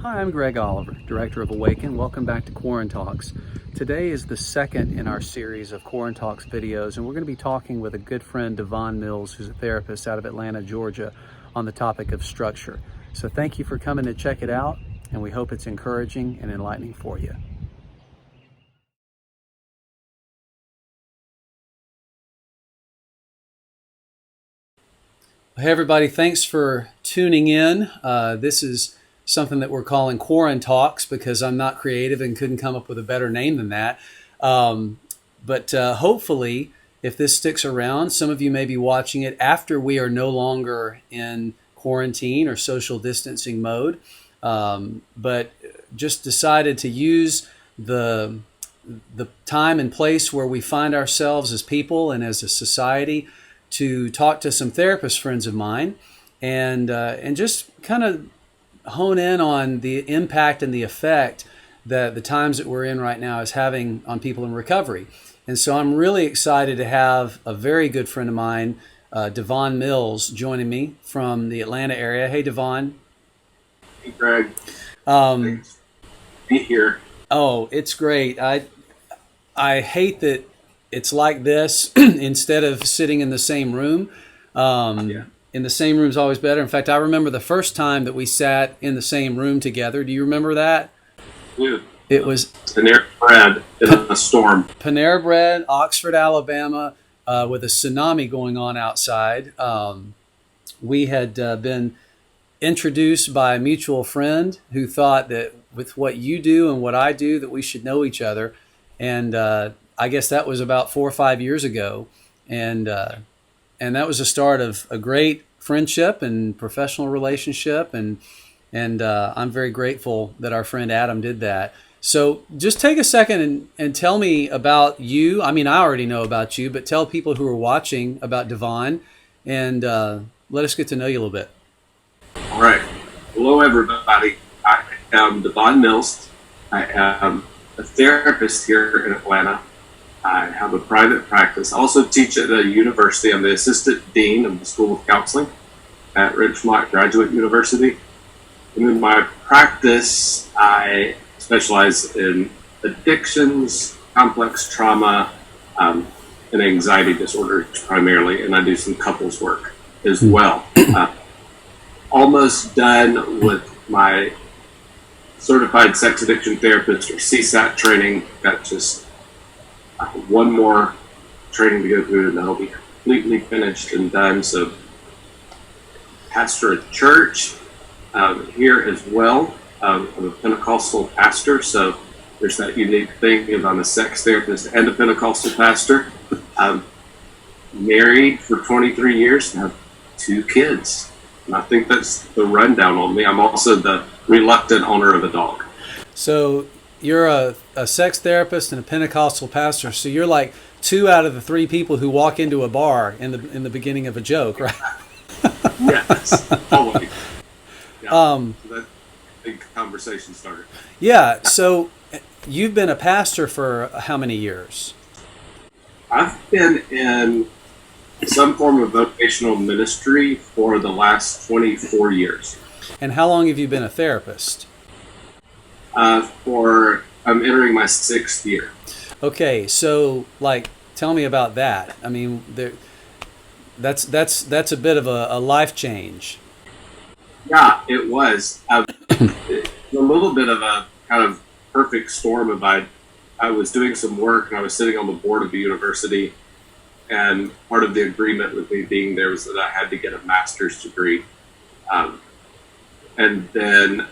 Hi, I'm Greg Oliver, Director of Awaken. Welcome back to quaranTALKS. Today is the second in our series of quaranTALKS videos, and we're going to be talking with a good friend, DeVon Mills, who's a therapist out of Atlanta, Georgia, on the topic of structure. So thank you for coming to check it out, and we hope it's encouraging and enlightening for you. Hey everybody, thanks for tuning in. This is something that we're calling quaranTALKS because I'm not creative and couldn't come up with a better name than that. But hopefully, if this sticks around, some of you may be watching it after we are no longer in quarantine or social distancing mode. But just decided to use the time and place where we find ourselves as people and as a society to talk to some therapist friends of mine and just kind of hone in on the impact and the effect that the times that we're in right now is having on people in recovery. And so I'm really excited to have a very good friend of mine, DeVon Mills, joining me from the Atlanta area. Hey, DeVon. Hey, Greg. Thanks for being here. Oh, it's great. I hate that it's like this instead of sitting in the same room. In the same room is always better. In fact, I remember the first time that we sat in the same room together. Do you remember that? Dude, It was Panera Bread in a storm. Panera Bread, Oxford, Alabama, with a tsunami going on outside. We had been introduced by a mutual friend who thought that with what you do and what I do, that we should know each other. And I guess that was about 4 or 5 years ago. And that was the start of a great friendship and professional relationship. And I'm very grateful that our friend Adam did that. So just take a second and tell me about you. I mean, I already know about you, but tell people who are watching about DeVon and let us get to know you a little bit. All right. Hello, everybody. I am DeVon Mills. I am a therapist here in Atlanta. I have a private practice. I also teach at a university. I'm the assistant dean of the School of Counseling at Ridgemont Graduate University. And in my practice, I specialize in addictions, complex trauma, and anxiety disorders primarily, and I do some couples work as well. Almost done with my certified sex addiction therapist or CSAT training. Got just one more training to go through and that'll be completely finished and done. So pastor a church here as well. I'm a Pentecostal pastor, so there's that unique thing of I'm a sex therapist and a Pentecostal pastor. I'm married for 23 years and have 2 kids. And I think that's the rundown on me. I'm also the reluctant owner of a dog. So you're a sex therapist and a Pentecostal pastor. So you're like 2 out of the 3 people who walk into a bar in the beginning of a joke, right? Yes, always. Yeah. So that's a big conversation starter. Yeah. So you've been a pastor for how many years? I've been in some form of vocational ministry for the last 24 years. And how long have you been a therapist? I'm entering my 6th year. Okay, so tell me about that. I mean, that's a bit of a life change. Yeah, it was. It's a little bit of a kind of perfect storm of I was doing some work and I was sitting on the board of the university, and part of the agreement with me being there was that I had to get a master's degree. And then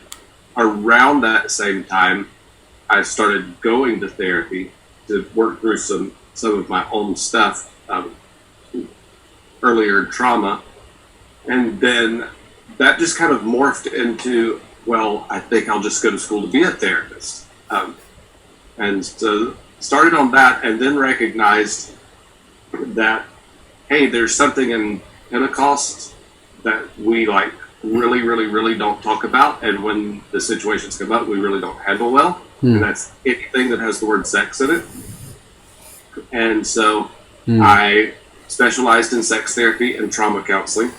around that same time, I started going to therapy to work through some of my own stuff, earlier trauma. And then that just kind of morphed into, well, I think I'll just go to school to be a therapist. And so started on that and then recognized that, hey, there's something in Pentecost that we really, really, really don't talk about. And when the situations come up, we really don't handle well. And that's anything that has the word sex in it. And so I specialized in sex therapy and trauma counseling.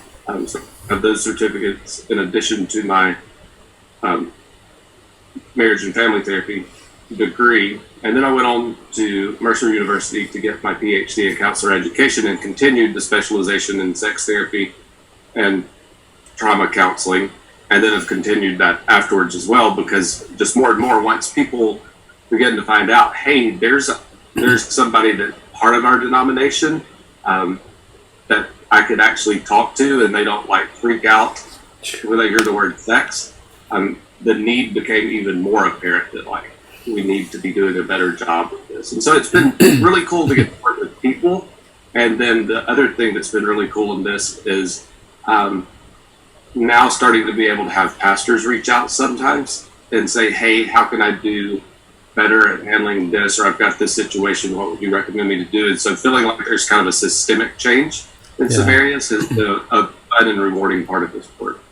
So I have those certificates in addition to my marriage and family therapy degree. And then I went on to Mercer University to get my PhD in counselor education and continued the specialization in sex therapy and trauma counseling. And then have continued that afterwards as well, because just more and more, once people begin to find out, hey, there's somebody that part of our denomination that I could actually talk to, and they don't like freak out when they hear the word sex. The need became even more apparent that like we need to be doing a better job with this. And so it's been really cool to get to work with people. And then the other thing that's been really cool in this is now starting to be able to have pastors reach out sometimes and say, hey, how can I do better at handling this? Or I've got this situation, what would you recommend me to do? And so feeling like there's kind of a systemic change in some areas is a fun and rewarding part of this work.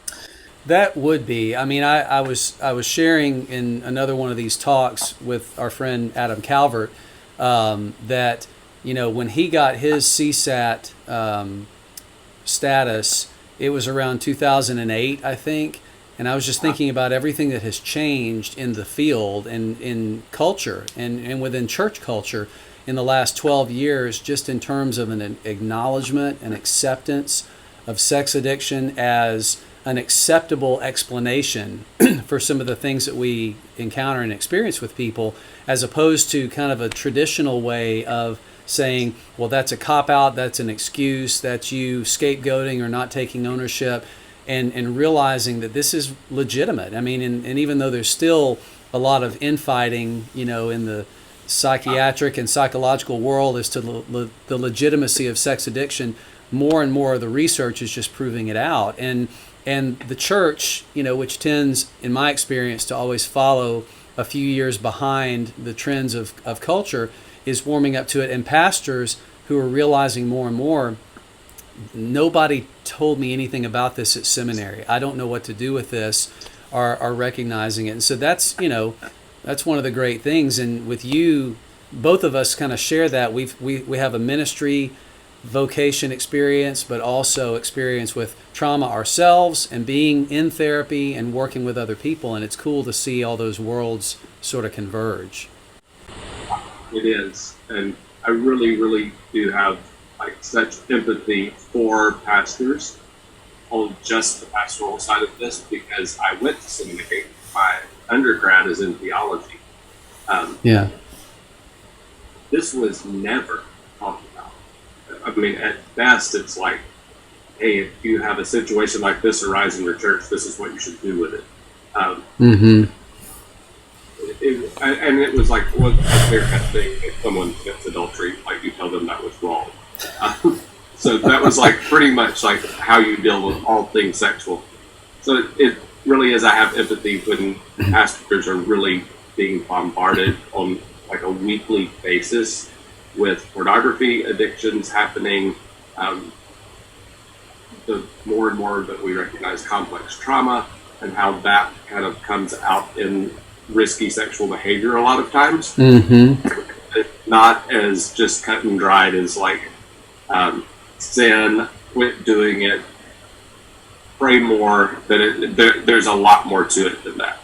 That would be. I mean, I was sharing in another one of these talks with our friend Adam Calvert that, you know, when he got his CSAT status, it was around 2008, I think. And I was just thinking about everything that has changed in the field and in culture and within church culture in the last 12 years, just in terms of an acknowledgement and acceptance of sex addiction as an acceptable explanation for some of the things that we encounter and experience with people, as opposed to kind of a traditional way of saying, well, that's a cop-out, that's an excuse, that's you scapegoating or not taking ownership, and realizing that this is legitimate. I mean, and even though there's still a lot of infighting, you know, in the psychiatric and psychological world as to the legitimacy of sex addiction, more and more of the research is just proving it out. And the church, you know, which tends, in my experience, to always follow a few years behind the trends of culture, is warming up to it. And pastors who are realizing more and more, nobody told me anything about this at seminary, I don't know what to do with this, are recognizing it. And so that's, you know, that's one of the great things. And with you, both of us kind of share that. We have a ministry vocation experience, but also experience with trauma ourselves and being in therapy and working with other people. And it's cool to see all those worlds sort of converge. It is. And I really, really do have like such empathy for pastors on just the pastoral side of this, because I went to seminary. My undergrad is in theology. This was never talked about. I mean, at best, it's like, hey, if you have a situation like this arise in your church, this is what you should do with it. And it was like, well, a clear-cut thing. If someone commits adultery, like, you tell them that was wrong. So that was like pretty much like how you deal with all things sexual. So it really is. I have empathy when pastors are really being bombarded on like a weekly basis with pornography addictions happening. The more and more that we recognize complex trauma and how that kind of comes out in risky sexual behavior a lot of times. It's not as just cut and dried as like sin, quit doing it, pray more. There's a lot more to it than that.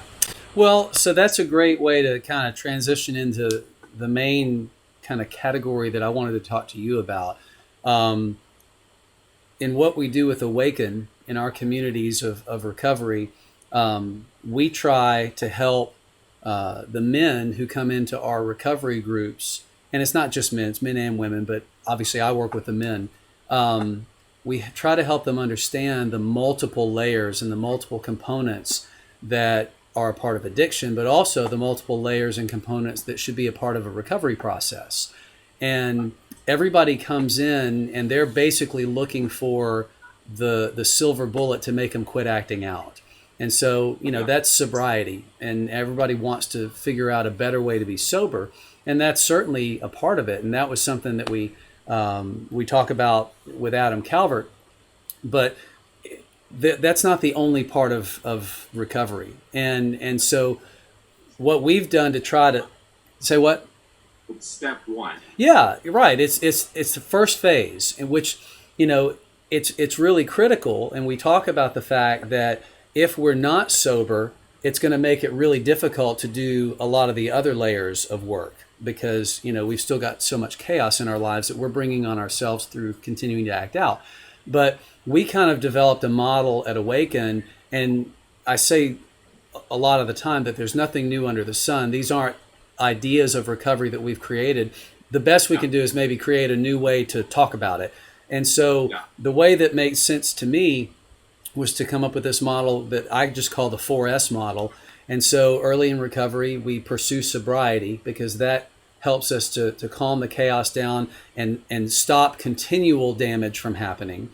Well, so that's a great way to kind of transition into the main kind of category that I wanted to talk to you about. In what we do with Awaken in our communities of recovery, we try to help the men who come into our recovery groups, and it's not just men, it's men and women, but obviously I work with the men. We try to help them understand the multiple layers and the multiple components that are a part of addiction, but also the multiple layers and components that should be a part of a recovery process. And everybody comes in and they're basically looking for the silver bullet to make them quit acting out. And so, you know, that's sobriety, and everybody wants to figure out a better way to be sober. And that's certainly a part of it. And that was something that we talk about with Adam Calvert, but that's not the only part of recovery. And so what we've done to try to say what? It's step one. Yeah, you're right. It's the first phase in which, you know, it's really critical. And we talk about the fact that if we're not sober it's going to make it really difficult to do a lot of the other layers of work because, we've still got so much chaos in our lives that we're bringing on ourselves through continuing to act out. But we kind of developed a model at Awaken, and I say a lot of the time that there's nothing new under the sun. These aren't ideas of recovery that we've created. The best we can do is maybe create a new way to talk about it. And so the way that makes sense to me was to come up with this model that I just call the 4S model. And so early in recovery, we pursue sobriety because that helps us to calm the chaos down and stop continual damage from happening.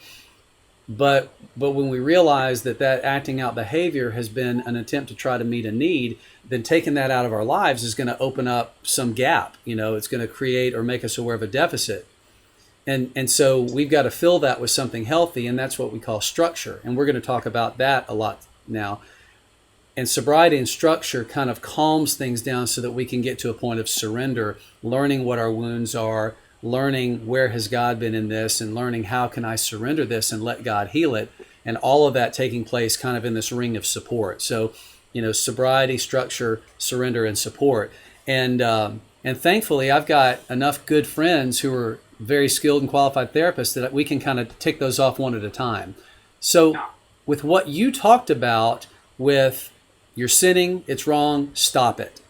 But when we realize that acting out behavior has been an attempt to try to meet a need, then taking that out of our lives is going to open up some gap. It's going to create or make us aware of a deficit. And so we've got to fill that with something healthy, and that's what we call structure. And we're going to talk about that a lot now. And sobriety and structure kind of calms things down so that we can get to a point of surrender, learning what our wounds are, learning where has God been in this, and learning how can I surrender this and let God heal it, and all of that taking place kind of in this ring of support. So, sobriety, structure, surrender, and support. And thankfully, I've got enough good friends who are very skilled and qualified therapists that we can kind of tick those off one at a time. So with what you talked about with you're sinning, it's wrong, stop it.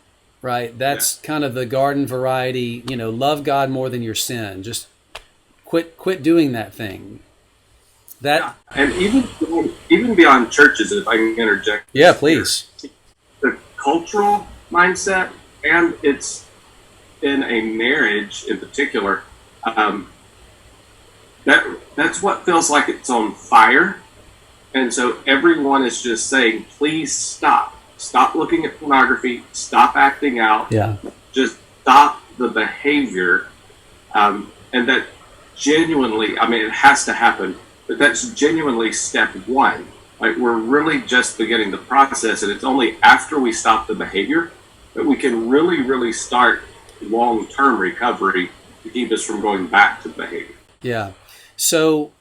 Right? That's kind of the garden variety, love God more than your sin. Just quit doing that thing. And even beyond churches, if I can interject. Yeah, please. The cultural mindset, and it's in a marriage in particular, that's what feels like it's on fire. And so everyone is just saying, please stop. Stop looking at pornography. Stop acting out. Yeah. Just stop the behavior. And that genuinely, it has to happen, but that's genuinely step one. Like, we're really just beginning the process, and it's only after we stop the behavior that we can really, really start long-term recovery to keep us from going back to behavior. Yeah. So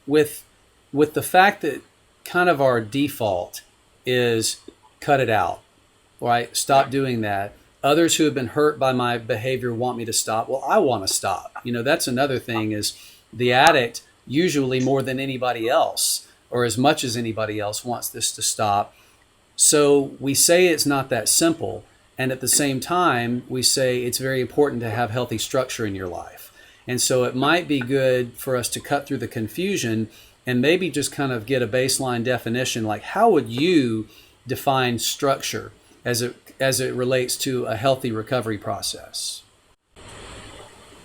with the fact that kind of our default is cut it out, right? Stop doing that. Others who have been hurt by my behavior want me to stop. Well, I want to stop. That's another thing is the addict usually more than anybody else or as much as anybody else wants this to stop. So we say it's not that simple. And at the same time, we say it's very important to have healthy structure in your life. And so it might be good for us to cut through the confusion and maybe just kind of get a baseline definition. Like, how would you define structure as it relates to a healthy recovery process?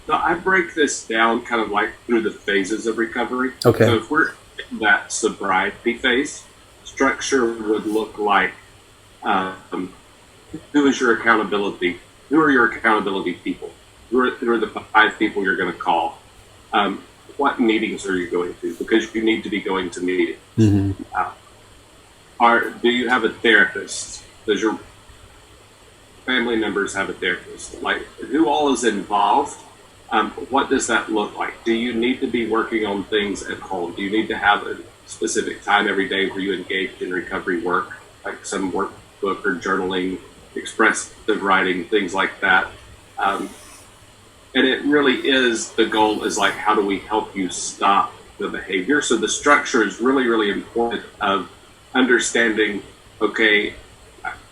So I break this down kind of like through the phases of recovery. Okay. So if we're in that sobriety phase, structure would look like who is your accountability? Who are your accountability people? Who are the 5 people you're going to call? What meetings are you going to? Because you need to be going to meetings. Mm-hmm. Do you have a therapist? Does your family members have a therapist? Like, who all is involved? What does that look like? Do you need to be working on things at home? Do you need to have a specific time every day where you engage in recovery work, like some workbook or journaling, expressive writing, things like that? And it really is, the goal is like, how do we help you stop the behavior? So the structure is really, really important of understanding, okay,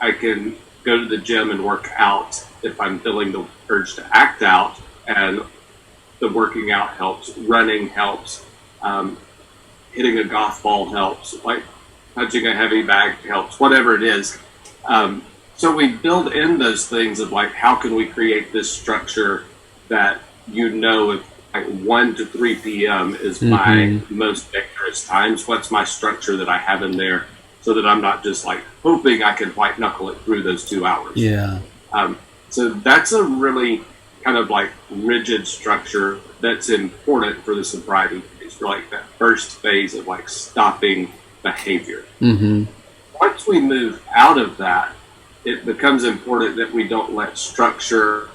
I can go to the gym and work out if I'm feeling the urge to act out, and the working out helps, running helps, hitting a golf ball helps, like punching a heavy bag helps, whatever it is. So we build in those things of like, how can we create this structure that, if like 1 to 3 p.m. is my most dangerous times, what's my structure that I have in there so that I'm not just like hoping I can white knuckle it through those 2 hours. Yeah. So that's a really kind of like rigid structure that's important for the sobriety phase, for like that first phase of like stopping behavior. Mm-hmm. Once we move out of that, it becomes important that we don't let structure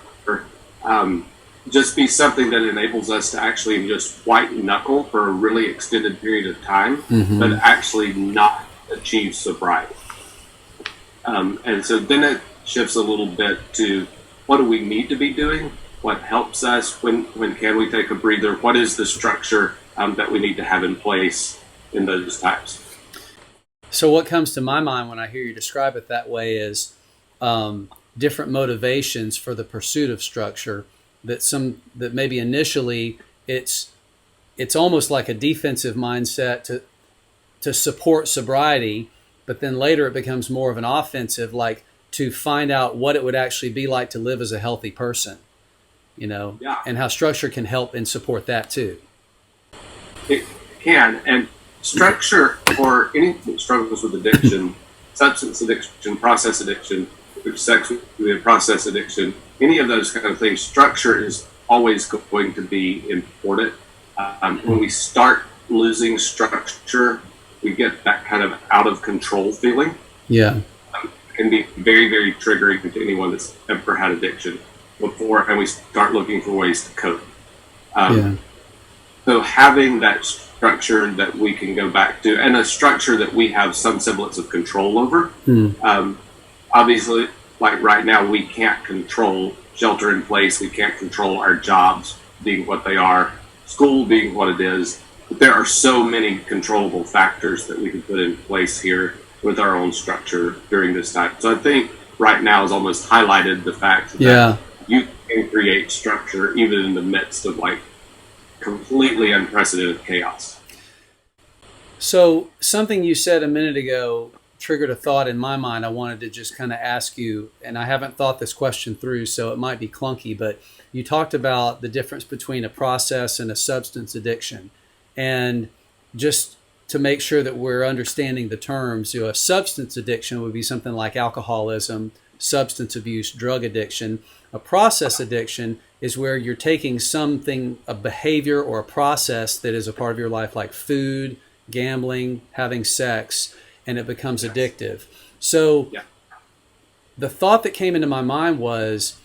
just be something that enables us to actually just white knuckle for a really extended period of time, but actually not achieve sobriety. And so then it shifts a little bit to what do we need to be doing? What helps us? When can we take a breather? What is the structure that we need to have in place in those times? So what comes to my mind when I hear you describe it that way is different motivations for the pursuit of structure. That maybe initially it's almost like a defensive mindset to support sobriety, but then later it becomes more of an offensive, like to find out what it would actually be like to live as a healthy person, Yeah. and how structure can help and support that too. It can. And structure for anything that struggles with addiction, substance addiction, process addiction, sex with process addiction, any of those kind of things, structure is always going to be important. When we start losing structure, we get that kind of out of control feeling. Yeah. It can be very, very triggering to anyone that's ever had addiction before, and we start looking for ways to cope. So having that structure that we can go back to, and a structure that we have some semblance of control over. Obviously, like right now, we can't control shelter in place. We can't control our jobs being what they are, school being what it is. But there are so many controllable factors that we can put in place here with our own structure during this time. So I think right now has almost highlighted the fact that you can create structure even in the midst of like completely unprecedented chaos. So something you said a minute ago triggered a thought in my mind. I wanted to just kind of ask you, and I haven't thought this question through, so it might be clunky, but you talked about the difference between a process and a substance addiction. And just to make sure that we're understanding the terms, a substance addiction would be something like alcoholism, substance abuse, drug addiction. A process addiction is where you're taking something, a behavior or a process that is a part of your life, like food, gambling, having sex, and it becomes addictive. So the thought that came into my mind was,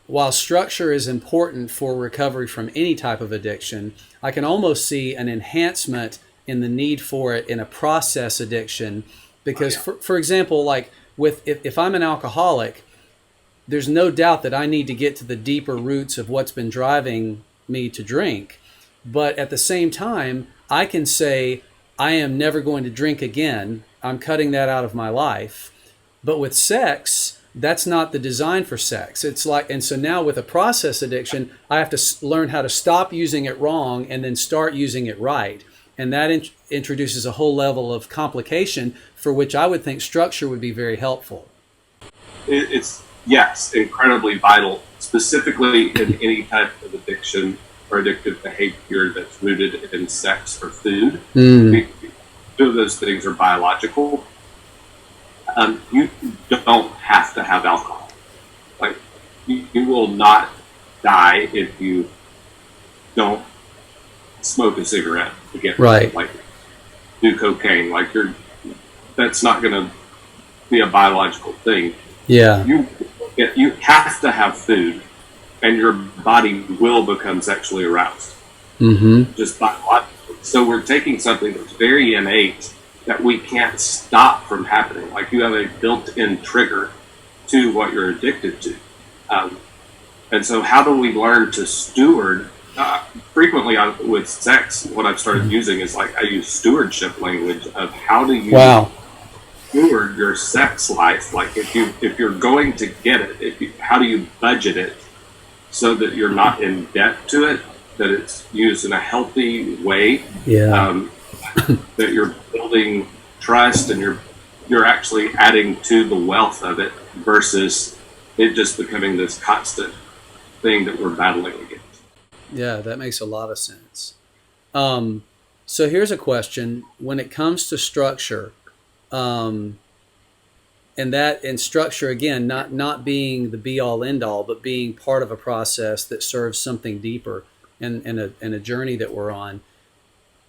while structure is important for recovery from any type of addiction, I can almost see an enhancement in the need for it in a process addiction. Because, for example, like if I'm an alcoholic, there's no doubt that I need to get to the deeper roots of what's been driving me to drink. But at the same time, I can say, I am never going to drink again. I'm cutting that out of my life. But with sex, that's not the design for sex. It's like, and so now with a process addiction, I have to learn how to stop using it wrong and then start using it right. And that introduces a whole level of complication for which I would think structure would be very helpful. It's, yes, incredibly vital, specifically in any type of addiction or addictive behavior that's rooted in sex or food. Two of those things are biological. You don't have to have alcohol. Like you will not die if you don't smoke a cigarette to get right. Like do cocaine. Like that's not going to be a biological thing. Yeah. You have to have food, and your body will become sexually aroused. Just biologically. So we're taking something that's very innate that we can't stop from happening. Like you have a built-in trigger to what you're addicted to. And so how do we learn to steward? Frequently with sex, what I've started using is like I use stewardship language of how do you steward your sex life? Like if you're going to get it, how do you budget it so that you're not in debt to it, that it's used in a healthy way, that you're building trust and you're actually adding to the wealth of it versus it just becoming this constant thing that we're battling against. Yeah, that makes a lot of sense. So here's a question. When it comes to structure, and structure, again, not being the be-all, end-all, but being part of a process that serves something deeper in a journey that we're on.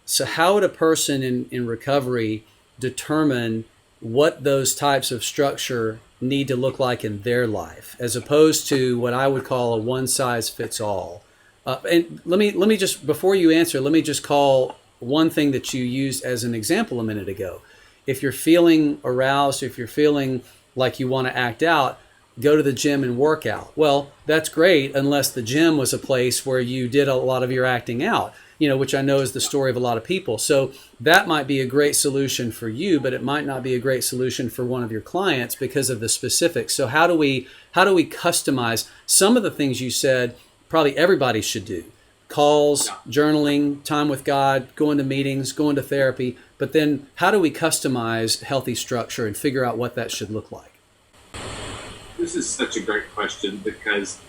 So how would a person in recovery determine what those types of structure need to look like in their life, as opposed to what I would call a one-size-fits-all? And let me just, before you answer, let me just call one thing that you used as an example a minute ago. If you're feeling aroused, if you're feeling like you want to act out, go to the gym and work out. Well, that's great unless the gym was a place where you did a lot of your acting out, which I know is the story of a lot of people. So that might be a great solution for you, but it might not be a great solution for one of your clients because of the specifics. So how do we customize some of the things you said probably everybody should do? Calls, journaling, time with God, going to meetings, going to therapy. But then how do we customize healthy structure and figure out what that should look like? This is such a great question because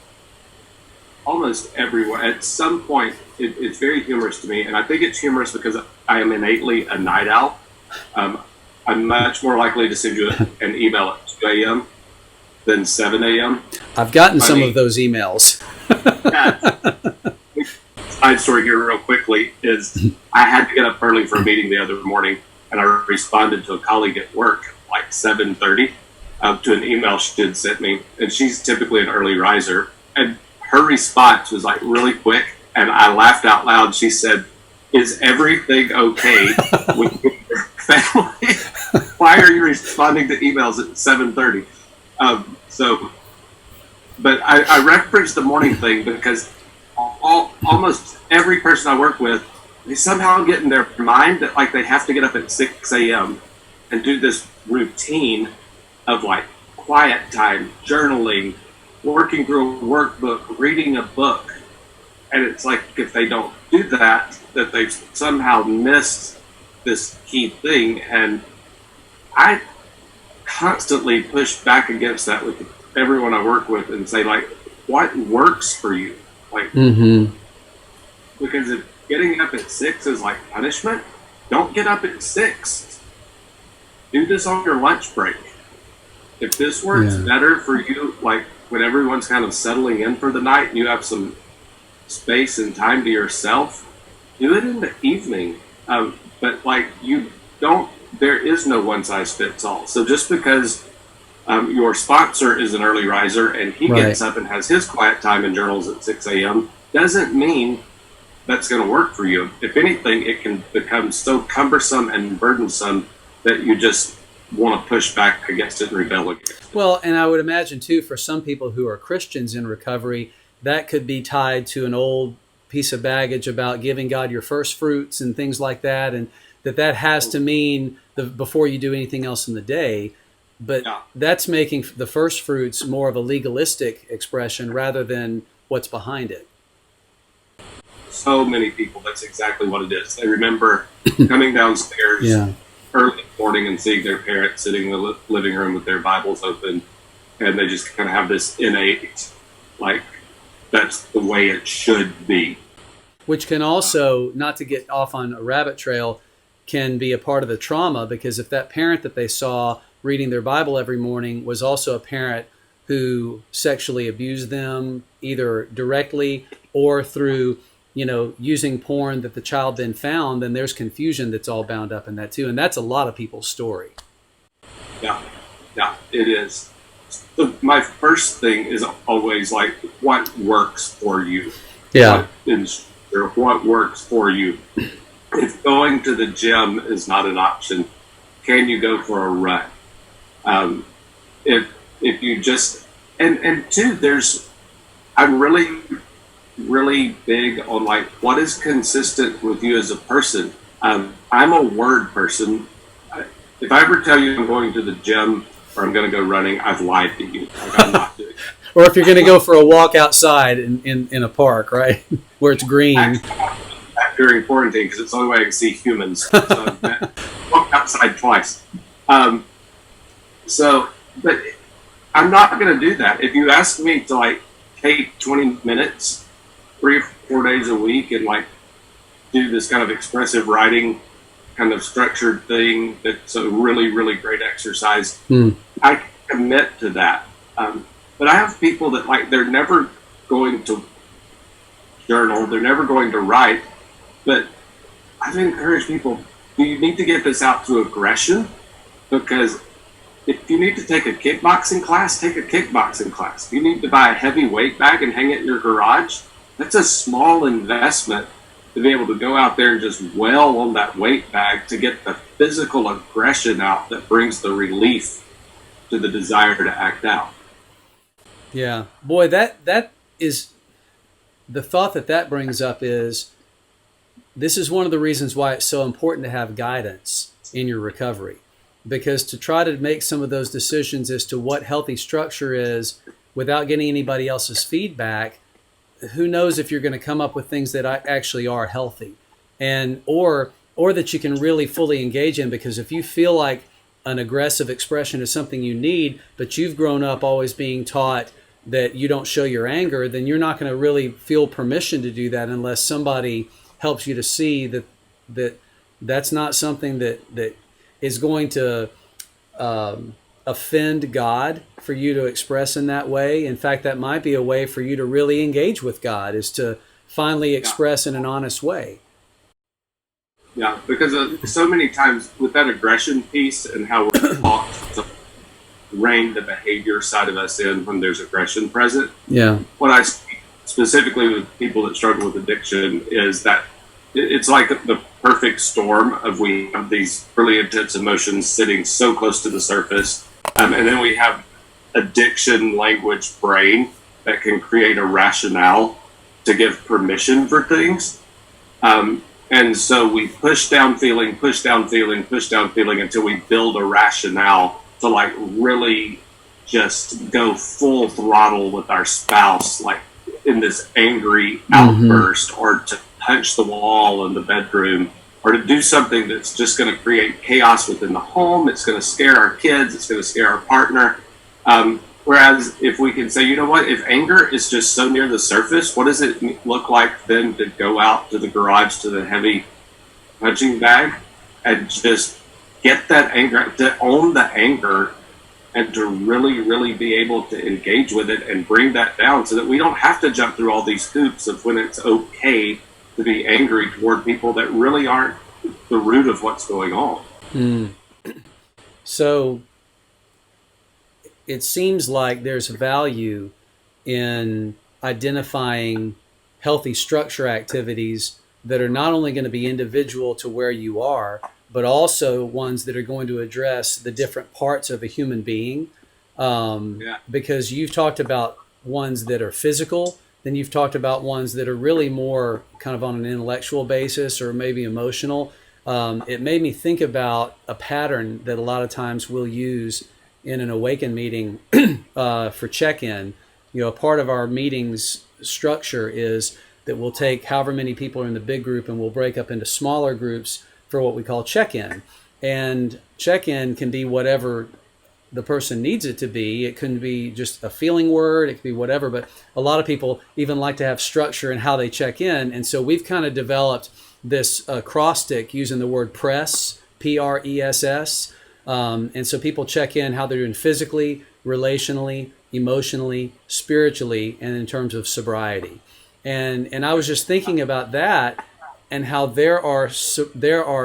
almost everyone, at some point, it's very humorous to me. And I think it's humorous because I am innately a night owl. I'm much more likely to send you an email at 2 a.m. than 7 a.m. I've gotten some of those emails. Side story here real quickly is I had to get up early for a meeting the other morning, and I responded to a colleague at work like 7:30 to an email she had sent me, and she's typically an early riser, and her response was like really quick, and I laughed out loud. She said, "Is everything okay with your family? Why are you responding to emails at 7:30?" But I referenced the morning thing because almost every person I work with, they somehow get in their mind that like they have to get up at 6 a.m. and do this routine of like quiet time, journaling, working through a workbook, reading a book. And it's like if they don't do that, that they've somehow missed this key thing. And I constantly push back against that with everyone I work with and say, like, what works for you? Like, because if getting up at 6 is like punishment, don't get up at 6. Do this on your lunch break. If this works better for you, like when everyone's kind of settling in for the night and you have some space and time to yourself, do it in the evening. But like there is no one size fits all. So just because your sponsor is an early riser and he gets up and has his quiet time and journals at 6 a.m. doesn't mean that's going to work for you. If anything, it can become so cumbersome and burdensome that you just want to push back against it and rebel against it. Well, and I would imagine too, for some people who are Christians in recovery, that could be tied to an old piece of baggage about giving God your first fruits and things like that, and that has to mean before you do anything else in the day. But that's making the first fruits more of a legalistic expression rather than what's behind it. So many people, that's exactly what it is. They remember coming downstairs early in the morning and seeing their parents sitting in the living room with their Bibles open, and they just kind of have this innate, like, that's the way it should be. Which can also, not to get off on a rabbit trail, can be a part of the trauma, because if that parent that they saw reading their Bible every morning was also a parent who sexually abused them, either directly or through, using porn that the child then found, then there's confusion that's all bound up in that too. And that's a lot of people's story. Yeah, it is. So my first thing is always like, what works for you? Yeah. What works for you? If going to the gym is not an option, can you go for a run? If you just, and two, I'm really big on like what is consistent with you as a person. I'm a word person. If I ever tell you I'm going to the gym or I'm going to go running, I've lied to you. Like, I'm not doing it. Or if you're going to go for a walk outside in a park, right, where it's green. Actually, during quarantine, because it's the only way I can see humans. So I walked outside twice. But I'm not going to do that. If you ask me to like take 20 minutes, 3 or 4 days a week, and like do this kind of expressive writing, kind of structured thing that's a really, really great exercise, I can commit to that. But I have people that like they're never going to journal, they're never going to write. But I've encouraged people, you need to get this out through aggression, because if you need to take a kickboxing class, take a kickboxing class. If you need to buy a heavy weight bag and hang it in your garage, that's a small investment to be able to go out there and just wail on that weight bag to get the physical aggression out that brings the relief to the desire to act out. Yeah, boy, that is the thought that brings up is this is one of the reasons why it's so important to have guidance in your recovery, because to try to make some of those decisions as to what healthy structure is without getting anybody else's feedback, who knows if you're going to come up with things that actually are healthy, and or that you can really fully engage in. Because if you feel like an aggressive expression is something you need, but you've grown up always being taught that you don't show your anger, then you're not going to really feel permission to do that unless somebody helps you to see that that's not something that is going to offend God for you to express in that way. In fact, that might be a way for you to really engage with God, is to finally express in an honest way. Yeah, because so many times with that aggression piece and how we're taught to rein the behavior side of us in when there's aggression present. Yeah. What I speak specifically with people that struggle with addiction is that it's like the perfect storm of we have these really intense emotions sitting so close to the surface, and then we have addiction language brain that can create a rationale to give permission for things. And so we push down feeling until we build a rationale to like really just go full throttle with our spouse, like in this angry outburst, or to punch the wall in the bedroom, or to do something that's just going to create chaos within the home. It's going to scare our kids. It's going to scare our partner. Whereas if we can say, you know what, if anger is just so near the surface, what does it look like then to go out to the garage, to the heavy punching bag, and just get that anger, to own the anger, and to really, really be able to engage with it and bring that down so that we don't have to jump through all these hoops of when it's okay to be angry toward people that really aren't the root of what's going on. So it seems like there's value in identifying healthy structure activities that are not only going to be individual to where you are, but also ones that are going to address the different parts of a human being. Because you've talked about ones that are physical, then you've talked about ones that are really more kind of on an intellectual basis or maybe emotional. It made me think about a pattern that a lot of times we'll use in an Awaken meeting for check-in. You know, a part of our meetings structure is that we'll take however many people are in the big group and we'll break up into smaller groups for what we call check-in. And check-in can be whatever the person needs it to be. It can be just a feeling word, it could be whatever, but a lot of people even like to have structure in how they check in. And so we've kind of developed this acrostic using the word PRESS, PRESS. And so people check in how they're doing physically, relationally, emotionally, spiritually, and in terms of sobriety. And I was just thinking about that, and how there are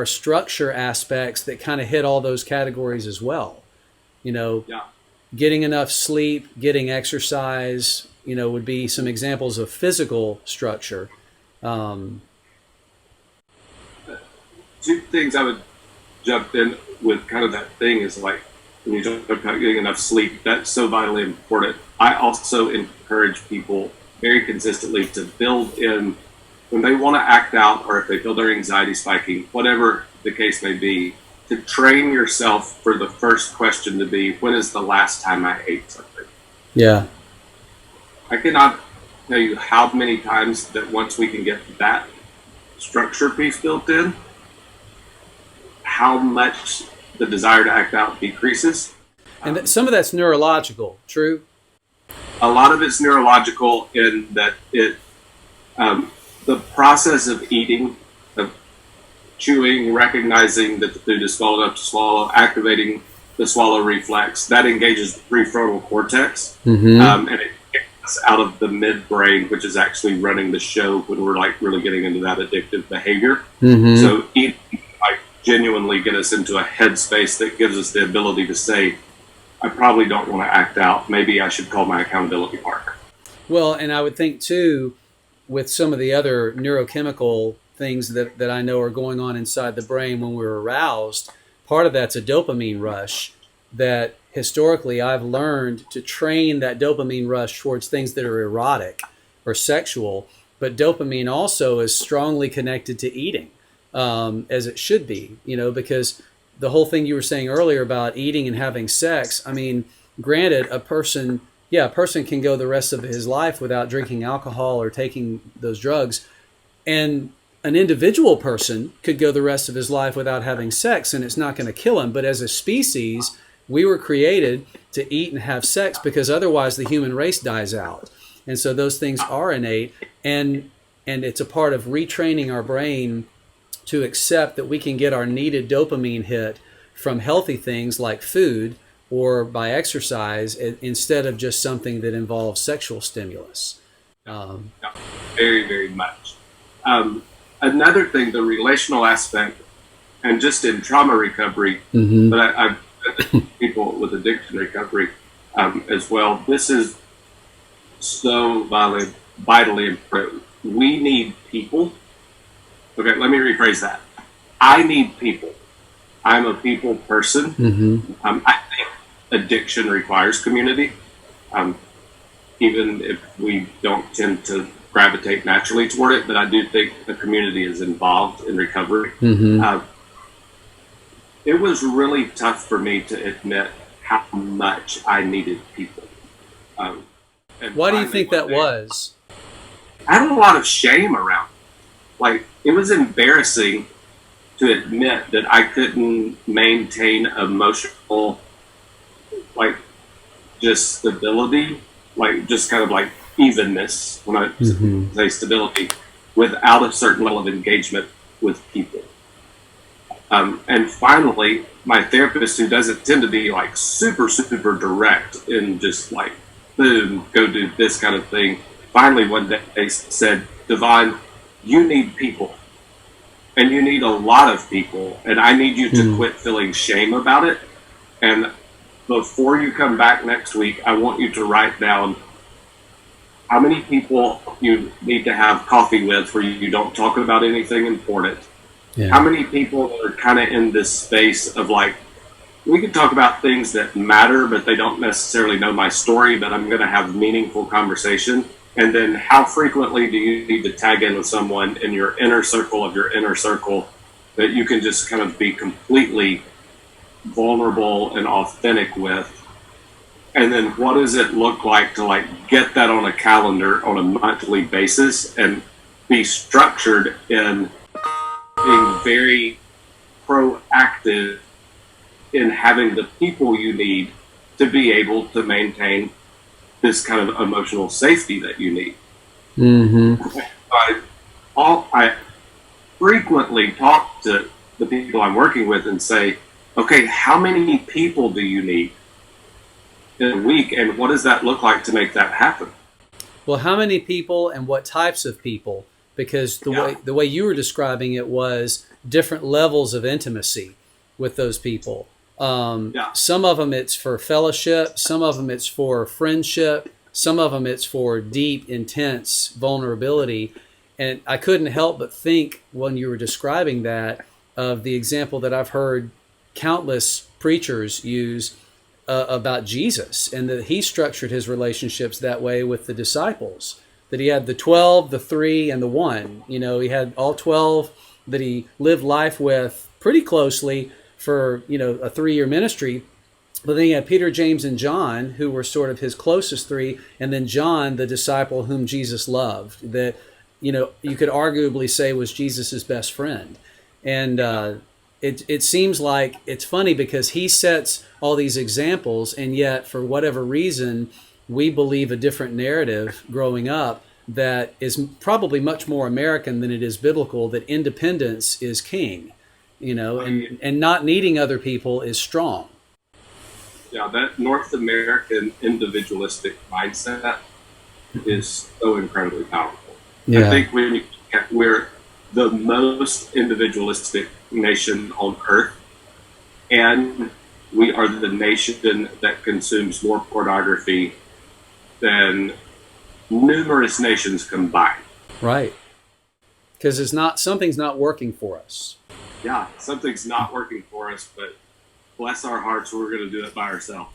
structure aspects that kind of hit all those categories as well. You know, getting enough sleep, getting exercise, you know, would be some examples of physical structure. Two things I would jump in with kind of that thing is like, when you talk about getting enough sleep, that's so vitally important. I also encourage people very consistently to build in, when they want to act out, or if they feel their anxiety spiking, whatever the case may be, to train yourself for the first question to be, when is the last time I ate something? Yeah. I cannot tell you how many times that once we can get that structure piece built in, how much the desire to act out decreases. And some of that's neurological, true? A lot of it's neurological in that the process of eating, of chewing, recognizing that the food is swallowed up to swallow, activating the swallow reflex, that engages the prefrontal cortex, and it gets out of the midbrain, which is actually running the show when we're like really getting into that addictive behavior. So eating like genuinely get us into a headspace that gives us the ability to say, I probably don't want to act out. Maybe I should call my accountability partner. Well, and I would think too, with some of the other neurochemical things that I know are going on inside the brain when we're aroused, part of that's a dopamine rush. that historically I've learned to train that dopamine rush towards things that are erotic or sexual. But dopamine also is strongly connected to eating, as it should be, because the whole thing you were saying earlier about eating and having sex, I mean, granted, a person can go the rest of his life without drinking alcohol or taking those drugs. And an individual person could go the rest of his life without having sex, and it's not going to kill him. But as a species, we were created to eat and have sex because otherwise the human race dies out. And so those things are innate, and it's a part of retraining our brain to accept that we can get our needed dopamine hit from healthy things like food or by exercise instead of just something that involves sexual stimulus. Very, very much. Another thing, the relational aspect, and just in trauma recovery, but I've people with addiction recovery as well. This is so vitally important. We need people. Okay, let me rephrase that. I need people. I'm a people person. I think addiction requires community, even if we don't tend to gravitate naturally toward it. But I do think the community is involved in recovery. It was really tough for me to admit how much I needed people. Why do you think that was? I had a lot of shame around it. Like, it was embarrassing to admit that I couldn't maintain emotional, like, just stability, like, just kind of like evenness, when I say stability, without a certain level of engagement with people. And finally, my therapist, who doesn't tend to be like super, super direct in just like, boom, go do this kind of thing, finally one day said, DeVon, you need people. And you need a lot of people. And I need you to quit feeling shame about it. And before you come back next week, I want you to write down how many people you need to have coffee with where you don't talk about anything important. Yeah. How many people are kind of in this space of like, we can talk about things that matter, but they don't necessarily know my story, but I'm going to have meaningful conversation. And then how frequently do you need to tag in with someone in your inner circle of your inner circle that you can just kind of be completely vulnerable and authentic with? And then what does it look like to like get that on a calendar on a monthly basis and be structured in being very proactive in having the people you need to be able to maintain this kind of emotional safety that you need. I frequently talk to the people I'm working with and say, okay, how many people do you need in a week, and what does that look like to make that happen? Well, how many people and what types of people? Because the way you were describing it was different levels of intimacy with those people. Some of them it's for fellowship, some of them it's for friendship, some of them it's for deep, intense vulnerability. And I couldn't help but think when you were describing that of the example that I've heard countless preachers use about Jesus, and that he structured his relationships that way with the disciples. That he had the 12, the 3, and the 1. You know, he had all 12 that he lived life with pretty closely for, a 3-year ministry. But then he had Peter, James, and John, who were sort of his closest 3, and then John, the disciple whom Jesus loved, that, you could arguably say was Jesus's best friend. And it seems like it's funny because he sets all these examples, and yet for whatever reason, we believe a different narrative growing up that is probably much more American than it is biblical, that independence is king, and not needing other people is strong. Yeah, that North American individualistic mindset is so incredibly powerful. Yeah. I think we're the most individualistic nation on earth, and we are the nation that consumes more pornography than numerous nations combined. Right. Because something's not working for us. Yeah, something's not working for us, but bless our hearts, we're going to do it by ourselves.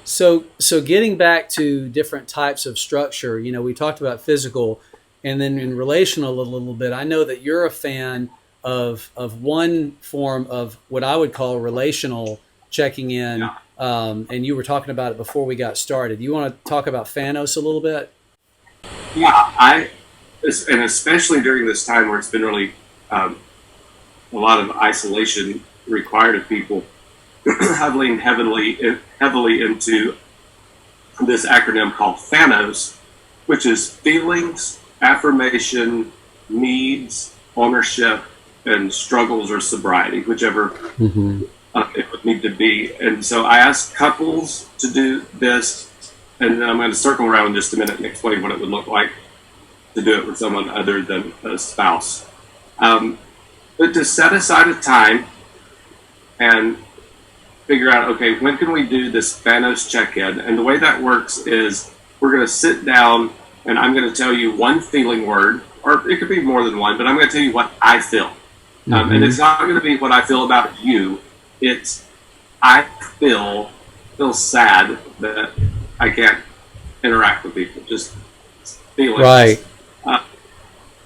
So getting back to different types of structure, we talked about physical, and then in relational a little bit. I know that you're a fan of one form of what I would call relational checking in, Yeah. and you were talking about it before we got started. You want to talk about Thanos a little bit? Yeah, and especially during this time where it's been really a lot of isolation required of people, I've leaned heavily into this acronym called FANOS, which is feelings, affirmation, needs, ownership, and struggles or sobriety, whichever it would need to be. And so I asked couples to do this, and then I'm going to circle around in just a minute and explain what it would look like to do it with someone other than a spouse. But to set aside a time and figure out, okay, when can we do this Thanos check-in? And the way that works is we're going to sit down and I'm going to tell you one feeling word, or it could be more than one, but I'm going to tell you what I feel. And it's not going to be what I feel about you. It's I feel sad that I can't interact with people. Just feelings. Right.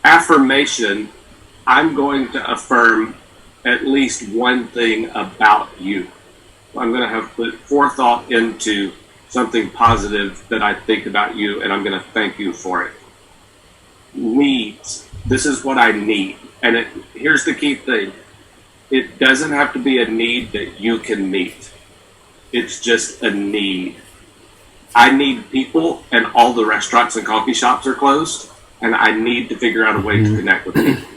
Affirmation, I'm going to affirm at least one thing about you. I'm going to have put forethought into something positive that I think about you, and I'm going to thank you for it. Needs. This is what I need. And here's the key thing. It doesn't have to be a need that you can meet. It's just a need. I need people, and all the restaurants and coffee shops are closed, and I need to figure out a way to connect with people.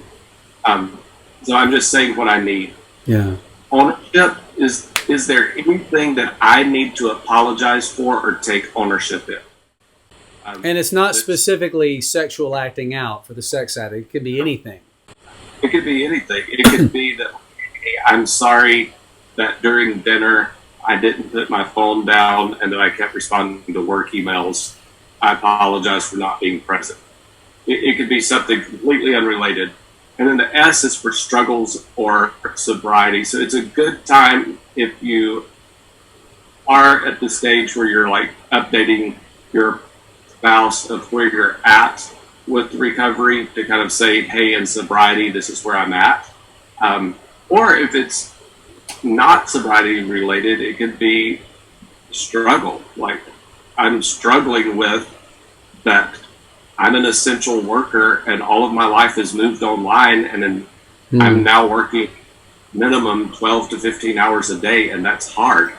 So I'm just saying what I need. Yeah. Ownership is there anything that I need to apologize for or take ownership in? And it's not specifically sexual acting out for the sex addict. It could be anything. It could be anything. It could be that, hey, I'm sorry that during dinner I didn't put my phone down and that I kept responding to work emails. I apologize for not being present. It could be something completely unrelated. And then the S is for struggles or sobriety. So it's a good time if you are at the stage where you're like updating your spouse of where you're at with recovery to kind of say, hey, in sobriety, this is where I'm at. Or if it's not sobriety related, it could be struggle. Like I'm struggling with that. I'm an essential worker and all of my life has moved online, and then I'm now working minimum 12 to 15 hours a day, and that's hard.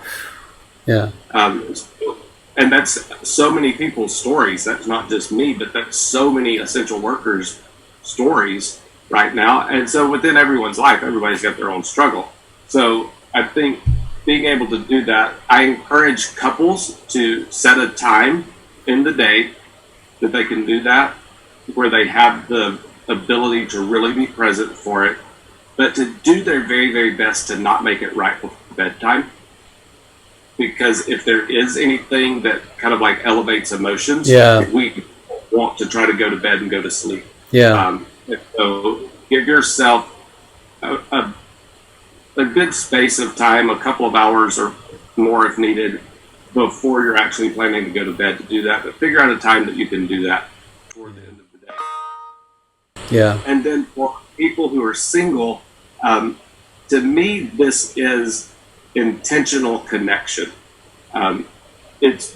Yeah. And that's so many people's stories. That's not just me, but that's so many essential workers' stories right now. And so within everyone's life, everybody's got their own struggle. So I think being able to do that, I encourage couples to set a time in the day that they can do that, where they have the ability to really be present for it, but to do their very, very best to not make it right before bedtime. Because if there is anything that kind of like elevates emotions, we want to try to go to bed and go to sleep. Yeah. So give yourself a good space of time, a couple of hours or more if needed, before you're actually planning to go to bed to do that. But figure out a time that you can do that toward the end of the day. Yeah. And then for people who are single, to me, this is intentional connection. It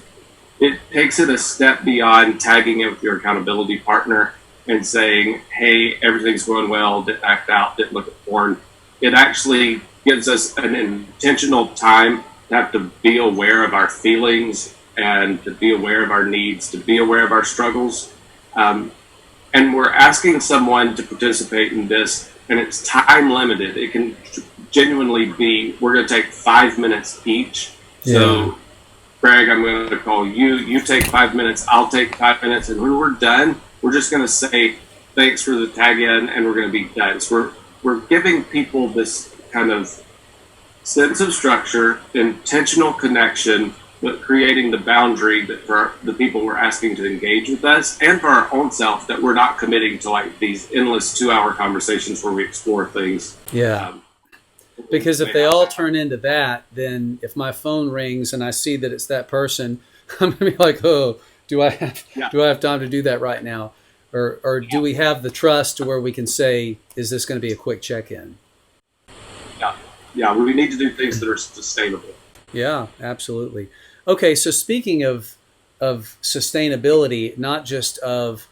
takes it a step beyond tagging it with your accountability partner and saying, hey, everything's going well, didn't act out, didn't look at porn. It actually gives us an intentional time to have to be aware of our feelings and to be aware of our needs, to be aware of our struggles. And we're asking someone to participate in this, and it's time limited. It can genuinely be, we're going to take 5 minutes each. Yeah. So, Greg, I'm going to call you. You take 5 minutes. I'll take 5 minutes. And when we're done, we're just going to say thanks for the tag in, and we're going to be done. So we're giving people this kind of sense of structure, intentional connection, but creating the boundary that for the people we're asking to engage with us and for our own self, that we're not committing to like these endless 2-hour conversations where we explore things. Yeah. Because if they all turn into that, then if my phone rings and I see that it's that person, I'm gonna be like, oh, do I have time to do that right now? Or do we have the trust to where we can say, is this going to be a quick check-in? Yeah, we need to do things that are sustainable. Yeah, absolutely. Okay, so speaking of sustainability, not just of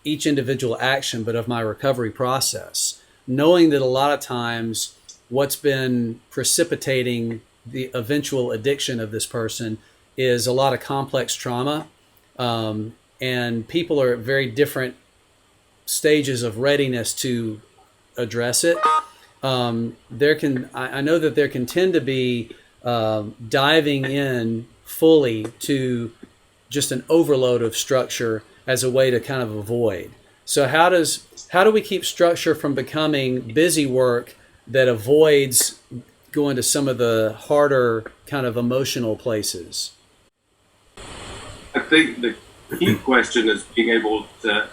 each individual action, but of my recovery process, knowing that a lot of times what's been precipitating the eventual addiction of this person is a lot of complex trauma, and people are at very different stages of readiness to address it. I know that there can tend to be diving in fully to just an overload of structure as a way to kind of avoid. So how do we keep structure from becoming busy work that avoids going to some of the harder kind of emotional places? I think the key question is being able to,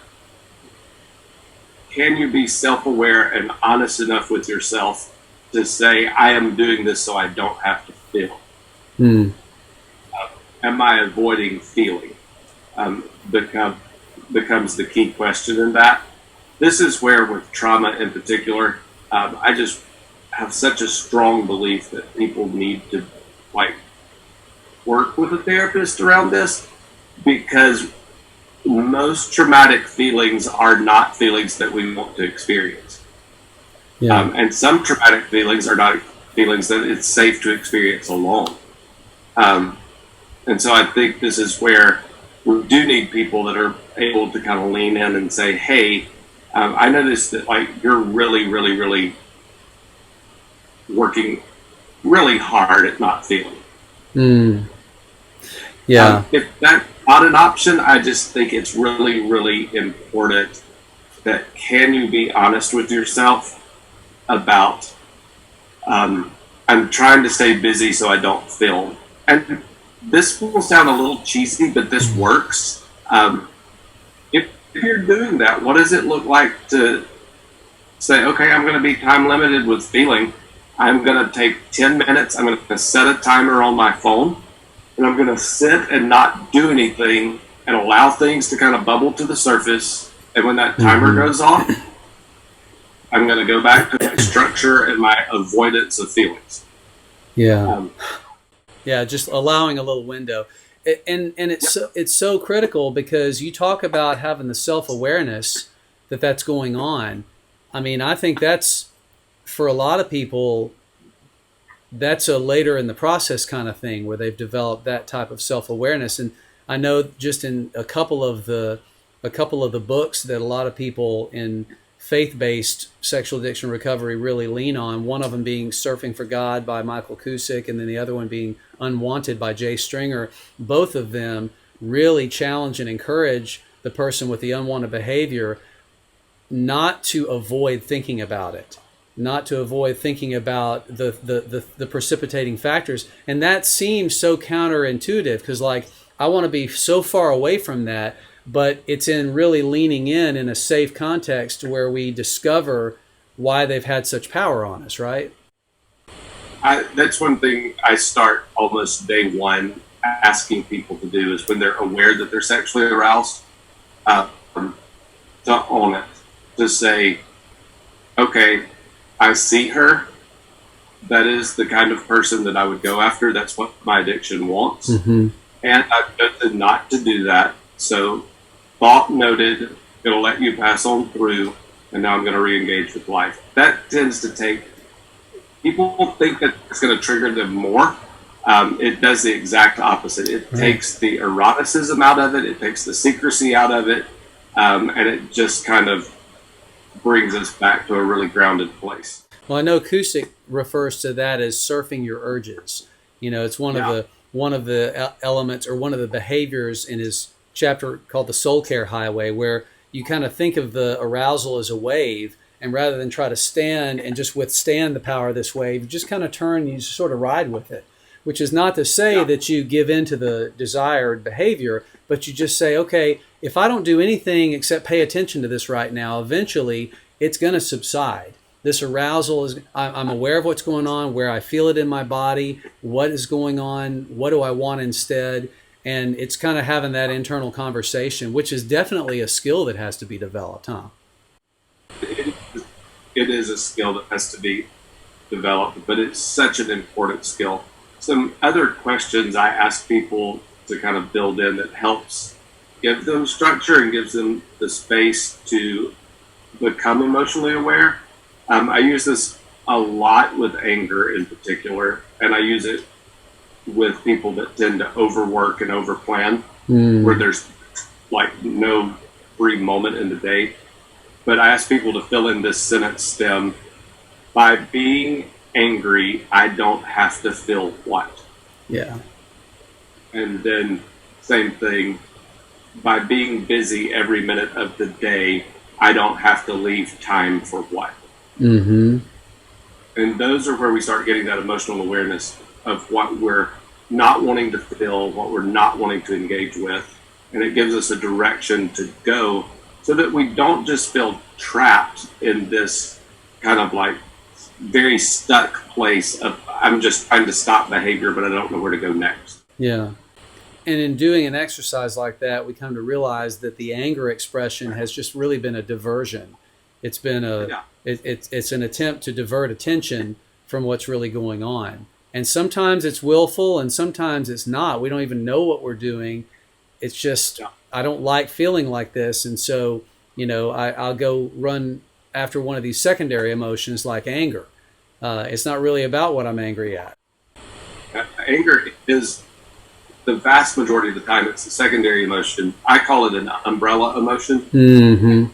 can you be self-aware and honest enough with yourself to say, I am doing this so I don't have to feel? Am I avoiding feeling? Becomes the key question in that. This is where, with trauma in particular, I just have such a strong belief that people need to work with a therapist around this, because most traumatic feelings are not feelings that we want to experience. Yeah. And some traumatic feelings are not feelings that it's safe to experience alone. And so I think this is where we do need people that are able to kind of lean in and say, hey, I noticed that you're really, really, really working really hard at not feeling. Yeah. If that's not an option, I just think it's really, really important that can you be honest with yourself about, I'm trying to stay busy so I don't feel. And this will sound a little cheesy, but this works. If you're doing that, what does it look like to say, okay, I'm going to be time limited with feeling. I'm going to take 10 minutes. I'm going to set a timer on my phone, and I'm going to sit and not do anything and allow things to kind of bubble to the surface. And when that timer goes off, I'm going to go back to my structure and my avoidance of feelings. Yeah. Just allowing a little window. And it's so critical, because you talk about having the self-awareness that's going on. I mean, I think that's, for a lot of people, that's a later in the process kind of thing, where they've developed that type of self-awareness. And I know just in a couple of the books that a lot of people in faith-based sexual addiction recovery really lean on, one of them being Surfing for God by Michael Cusick, and then the other one being Unwanted by Jay Stringer. Both of them really challenge and encourage the person with the unwanted behavior not to avoid thinking about it, not to avoid thinking about the precipitating factors. And that seems so counterintuitive, because I want to be so far away from that, but it's in really leaning in a safe context to where we discover why they've had such power on us, right? That's one thing I start almost day one asking people to do, is when they're aware that they're sexually aroused, to own it, to say, okay, I see her. That is the kind of person that I would go after. That's what my addiction wants. And I've chosen not to do that. So thought noted, it'll let you pass on through, and now I'm going to re-engage with life. That tends to take, people think that it's going to trigger them more. It does the exact opposite. It takes the eroticism out of it. It takes the secrecy out of it. And it just kind of brings us back to a really grounded place. Well, I know Cusick refers to that as surfing your urges. It's one of the elements, or one of the behaviors in his chapter called the Soul Care Highway, where you kind of think of the arousal as a wave, and rather than try to stand and just withstand the power of this wave, you just kind of turn and you just sort of ride with it, which is not to say that you give in to the desired behavior, but you just say, okay, if I don't do anything except pay attention to this right now, eventually it's going to subside. this arousal is, I'm aware of what's going on, where I feel it in my body, what is going on, what do I want instead. And it's kind of having that internal conversation, which is definitely a skill that has to be developed, huh? It is a skill that has to be developed, but it's such an important skill. Some other questions I ask people to kind of build in that helps give them structure and gives them the space to become emotionally aware. I use this a lot with anger in particular, and I use it with people that tend to overwork and overplan, where there's like no free moment in the day. But I ask people to fill in this sentence stem: by being angry, I don't have to feel what? Yeah. And then same thing, by being busy every minute of the day, I don't have to leave time for what? Mm-hmm. And those are where we start getting that emotional awareness of what we're not wanting to feel, what we're not wanting to engage with. And it gives us a direction to go so that we don't just feel trapped in this kind of like very stuck place of, I'm just trying to stop behavior, but I don't know where to go next. Yeah. And in doing an exercise like that, we come to realize that the anger expression has just really been a diversion. It's been it's an attempt to divert attention from what's really going on. And sometimes it's willful and sometimes it's not. We don't even know what we're doing. It's just, I don't like feeling like this. And so, I'll go run after one of these secondary emotions like anger. It's not really about what I'm angry at. Anger is, the vast majority of the time, it's a secondary emotion. I call it an umbrella emotion. Mm-hmm.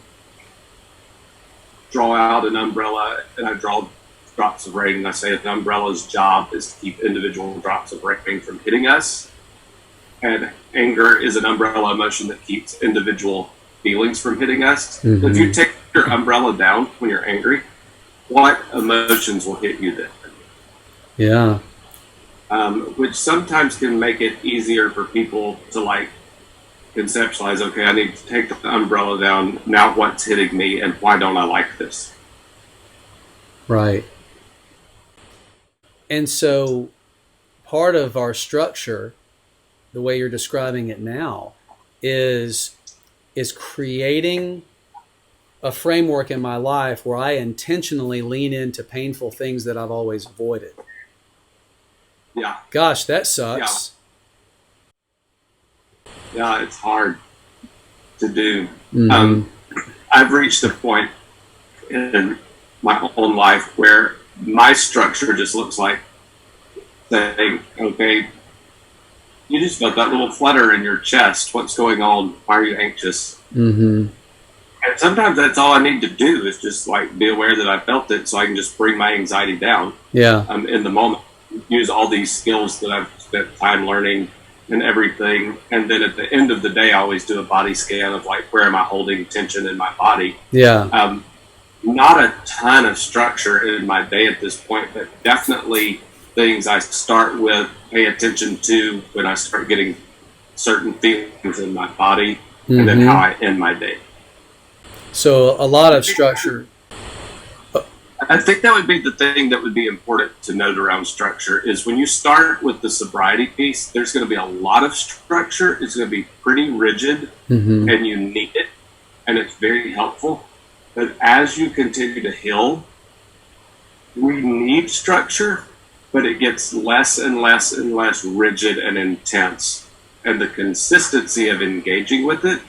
Draw out an umbrella, and I draw drops of rain, and I say an umbrella's job is to keep individual drops of rain from hitting us. And anger is an umbrella emotion that keeps individual feelings from hitting us. Mm-hmm. If you take your umbrella down when you're angry, what emotions will hit you then? Yeah. Which sometimes can make it easier for people to like conceptualize, okay, I need to take the umbrella down. Now what's hitting me and why don't I like this? Right. And so part of our structure, the way you're describing it now, is creating a framework in my life where I intentionally lean into painful things that I've always avoided. Yeah. Gosh, that sucks. Yeah, it's hard to do. Mm-hmm. I've reached a point in my own life where my structure just looks like saying, okay, you just felt that little flutter in your chest. What's going on? Why are you anxious? Mm-hmm. And sometimes that's all I need to do is just like be aware that I felt it so I can just bring my anxiety down. Yeah. In the moment. Use all these skills that I've spent time learning and everything. And then at the end of the day, I always do a body scan of like, where am I holding tension in my body? Yeah. Not a ton of structure in my day at this point, but definitely things I start with, pay attention to when I start getting certain feelings in my body, mm-hmm. and then how I end my day. So a lot of structure. I think that would be the thing that would be important to note around structure is when you start with the sobriety piece, there's going to be a lot of structure. It's going to be pretty rigid, mm-hmm. and you need it, and it's very helpful. But as you continue to heal, we need structure, but it gets less and less and less rigid and intense. And the consistency of engaging with it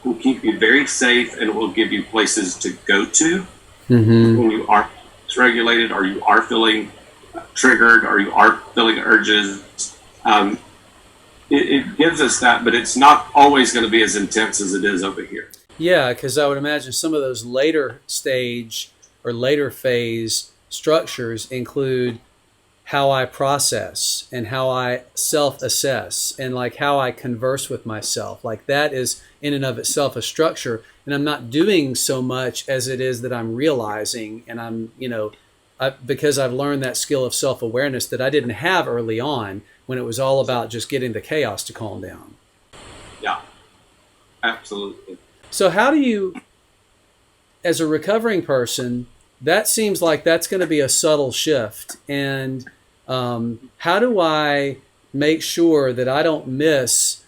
will keep you very safe and will give you places to go to, mm-hmm. when you are dysregulated or you are feeling triggered or you are feeling urges. It gives us that, but it's not always going to be as intense as it is over here. Yeah, because I would imagine some of those later stage or later phase structures include how I process and how I self-assess and like how I converse with myself. Like that is in and of itself a structure, and I'm not doing so much as it is that I'm realizing, and I'm, because I've learned that skill of self-awareness that I didn't have early on when it was all about just getting the chaos to calm down. Yeah, absolutely. So how do you, as a recovering person, that seems like that's going to be a subtle shift. And how do I make sure that I don't miss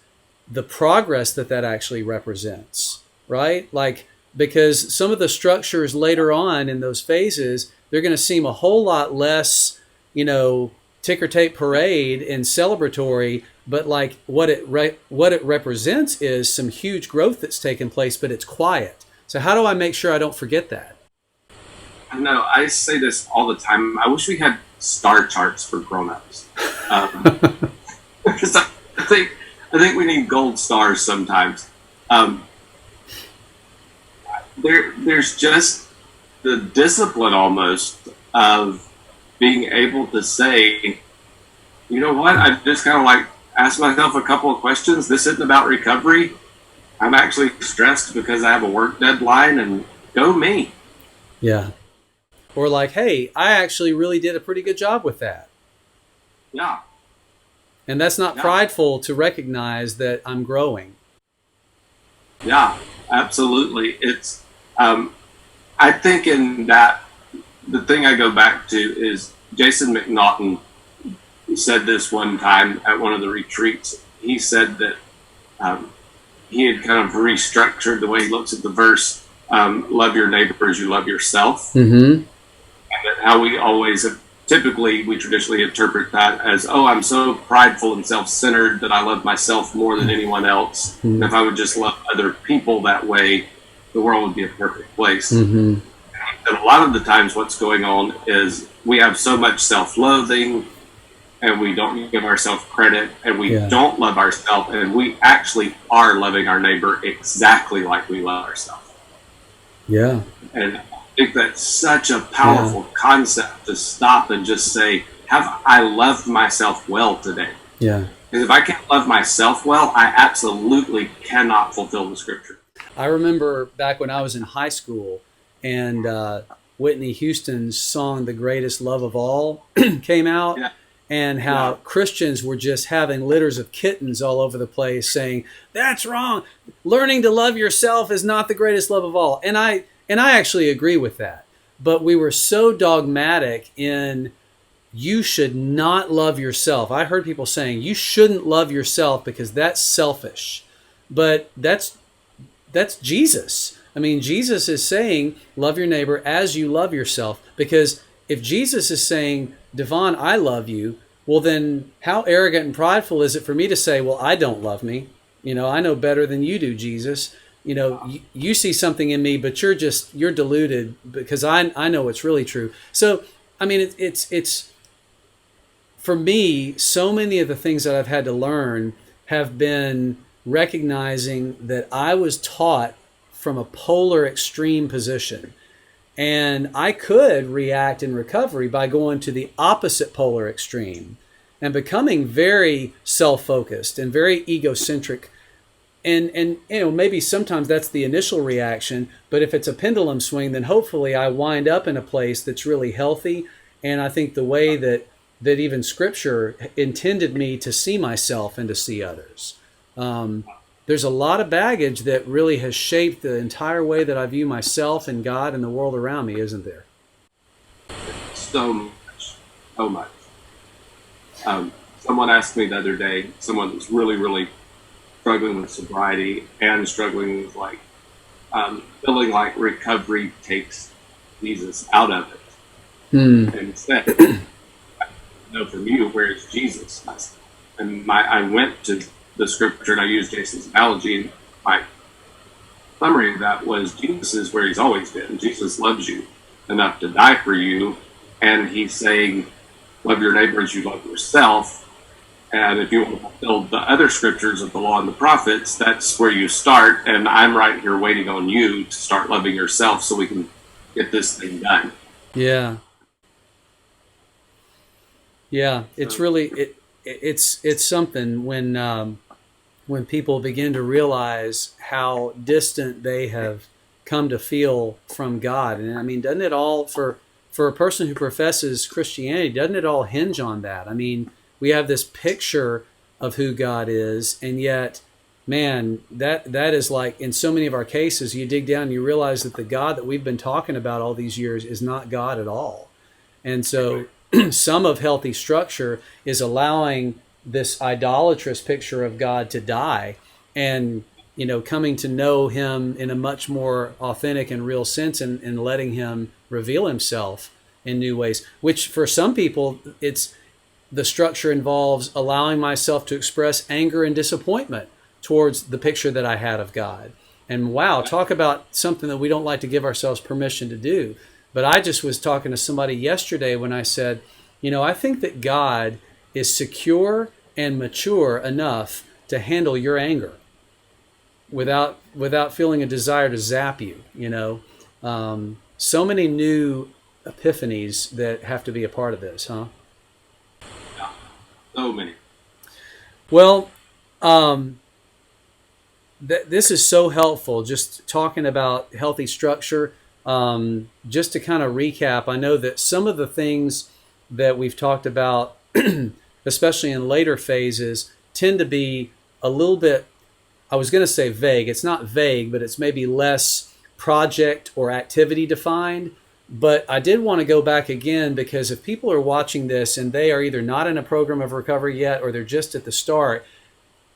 the progress that actually represents, right? Like, because some of the structures later on in those phases, they're going to seem a whole lot less, ticker tape parade and celebratory, but like what it represents is some huge growth that's taken place, but it's quiet. So how do I make sure I don't forget that? I know, I say this all the time. I wish we had star charts for grown-ups. Because I think we need gold stars sometimes. There's just the discipline almost of being able to say, you know what, I just kind of like ask myself a couple of questions. This isn't about recovery. I'm actually stressed because I have a work deadline, and go me. Yeah. Or like, hey, I actually really did a pretty good job with that. Yeah. And that's not prideful to recognize that I'm growing. Yeah, absolutely. It's, I think in that, the thing I go back to is Jason McNaughton said this one time at one of the retreats. He said that he had kind of restructured the way he looks at the verse, love your neighbor as you love yourself. Mm-hmm. And that how we always have, typically, we traditionally interpret that as, oh, I'm so prideful and self-centered that I love myself more than anyone else. Mm-hmm. And if I would just love other people that way, the world would be a perfect place. Mm-hmm. And a lot of the times what's going on is we have so much self-loathing, and we don't give ourselves credit, and we don't love ourselves, and we actually are loving our neighbor exactly like we love ourselves. Yeah. And I think that's such a powerful concept to stop and just say, have I loved myself well today? Yeah. Because if I can't love myself well, I absolutely cannot fulfill the scripture. I remember back when I was in high school, and Whitney Houston's song, The Greatest Love of All, came out. Yeah. And how Christians were just having litters of kittens all over the place saying, that's wrong. Learning to love yourself is not the greatest love of all. And I actually agree with that. But we were so dogmatic in, you should not love yourself. I heard people saying, you shouldn't love yourself because that's selfish. But that's Jesus. I mean, Jesus is saying, love your neighbor as you love yourself. Because if Jesus is saying, DeVon, I love you, well then how arrogant and prideful is it for me to say, well, I don't love me. I know better than you do, Jesus. You see something in me, but you're deluded because I know it's really true. So, I mean, it's for me, so many of the things that I've had to learn have been recognizing that I was taught from a polar extreme position. And I could react in recovery by going to the opposite polar extreme and becoming very self-focused and very egocentric. And maybe sometimes that's the initial reaction, but if it's a pendulum swing, then hopefully I wind up in a place that's really healthy. And I think the way that even Scripture intended me to see myself and to see others. There's a lot of baggage that really has shaped the entire way that I view myself and God and the world around me, isn't there? So much. So much. Someone asked me the other day, someone that's really, really struggling with sobriety and struggling with feeling like recovery takes Jesus out of it. And said, I know from you, where is Jesus? And I went to the scripture, and I used Jason's analogy, and my summary of that was, Jesus is where he's always been. Jesus loves you enough to die for you, and he's saying, love your neighbor as you love yourself. And if you want to fulfill the other scriptures of the law and the prophets, that's where you start, and I'm right here waiting on you to start loving yourself so we can get this thing done. Yeah. It's really it's something when people begin to realize how distant they have come to feel from God. And I mean, doesn't it all, for a person who professes Christianity, doesn't it all hinge on that? I mean, we have this picture of who God is, and yet man, that is like in so many of our cases, you dig down and you realize that the God that we've been talking about all these years is not God at all. And so some of healthy structure is allowing this idolatrous picture of God to die and, coming to know him in a much more authentic and real sense, and letting him reveal himself in new ways, which for some people, the structure involves allowing myself to express anger and disappointment towards the picture that I had of God. And wow, talk about something that we don't like to give ourselves permission to do. But I just was talking to somebody yesterday when I said, I think that God is secure and mature enough to handle your anger without feeling a desire to zap you. So many new epiphanies that have to be a part of this, huh? Yeah, so many. Well, this is so helpful, just talking about healthy structure. Just to kind of recap, I know that some of the things that we've talked about, especially in later phases, tend to be a little bit, I was going to say vague. It's not vague, but it's maybe less project or activity defined. But I did want to go back again, because if people are watching this and they are either not in a program of recovery yet, or they're just at the start,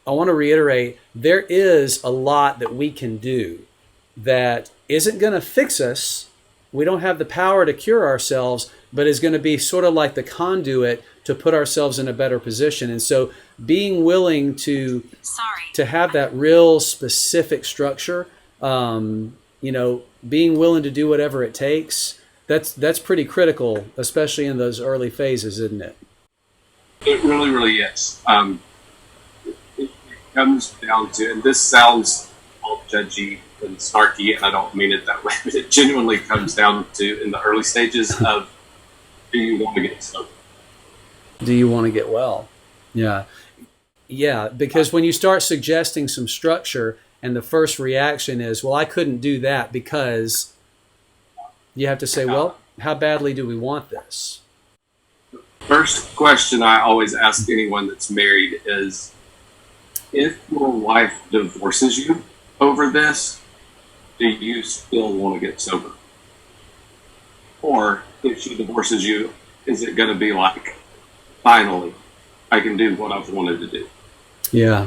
I want to reiterate, there is a lot that we can do that isn't going to fix us. We don't have the power to cure ourselves, but is going to be sort of like the conduit to put ourselves in a better position. And so being willing to have that real specific structure, being willing to do whatever it takes, that's pretty critical, especially in those early phases, isn't it? It really, really is. It comes down to, and this sounds all judgy and snarky, and I don't mean it that way, but it genuinely comes down to, in the early stages of, do you want to get sober? Do you want to get well? Yeah. Yeah, because when you start suggesting some structure and the first reaction is, well, I couldn't do that because, you have to say, well, how badly do we want this? First question I always ask anyone that's married is, if your wife divorces you over this, do you still want to get sober? Or if she divorces you, is it going to be like, finally, I can do what I've wanted to do? Yeah.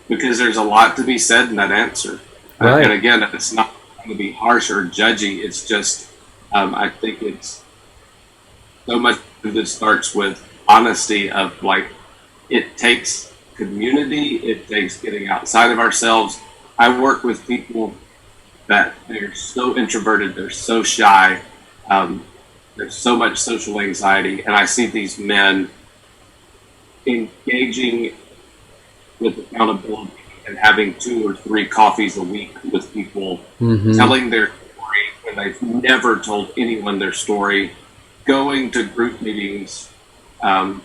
Because there's a lot to be said in that answer. Right. And again, it's not going to be harsh or judgy. It's just, I think it's so much of this starts with honesty of like, it takes community, it takes getting outside of ourselves. I work with people that they're so introverted, they're so shy, there's so much social anxiety, and I see these men engaging with accountability and having 2 or 3 coffees a week with people, telling their story when they've never told anyone their story, going to group meetings, and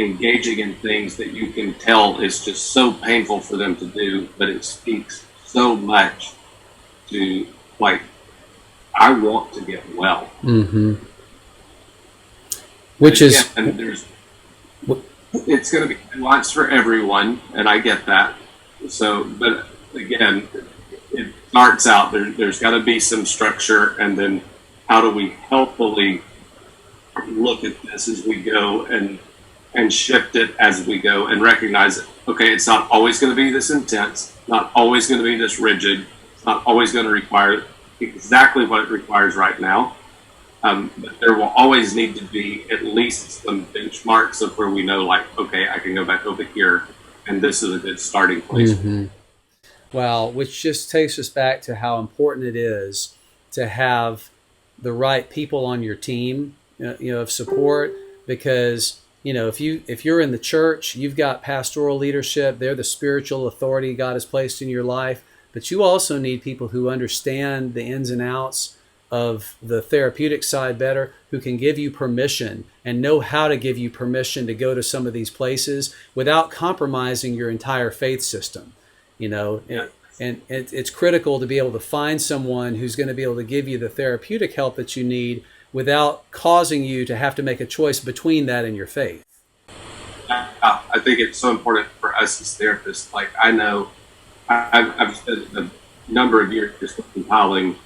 engaging in things that you can tell is just so painful for them to do, but it speaks so much to, like, I want to get well. Which is... And it's going to be nuanced for everyone, and I get that. So, but again, it starts out, there's got to be some structure, and then how do we healthfully look at this as we go and shift it as we go and recognize it. Okay, it's not always going to be this intense, not always going to be this rigid, it's not always going to require exactly what it requires right now. But there will always need to be at least some benchmarks of where we know, like, okay, I can go back over here, and this is a good starting place. Well, which just takes us back to how important it is to have the right people on your team, of support, because if you're in the church, you've got pastoral leadership, they're the spiritual authority God has placed in your life, but you also need people who understand the ins and outs of the therapeutic side better, who can give you permission and know how to give you permission to go to some of these places without compromising your entire faith system. And it's critical to be able to find someone who's going to be able to give you the therapeutic help that you need without causing you to have to make a choice between that and your faith. I think it's so important for us as therapists. Like I know I've spent a number of years just compiling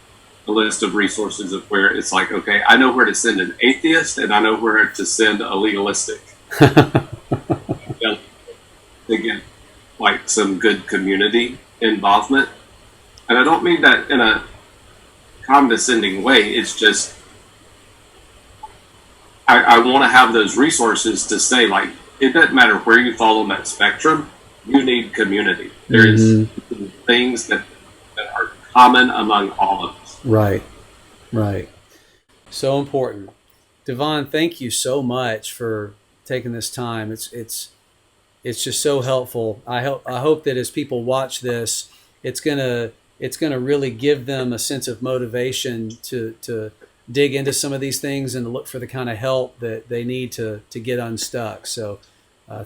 a list of resources of where it's like, okay, I know where to send an atheist and I know where to send a legalistic. To get like some good community involvement. And I don't mean that in a condescending way. It's just I want to have those resources to say, like, it doesn't matter where you fall on that spectrum, you need community. There's things that are common among all of us. Right, right. So important. DeVon, thank you so much for taking this time. It's just so helpful. I hope that as people watch this, it's gonna really give them a sense of motivation to dig into some of these things and to look for the kind of help that they need to get unstuck. So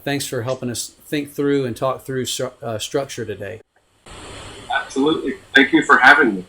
thanks for helping us think through and talk through structure today. Absolutely. Thank you for having me.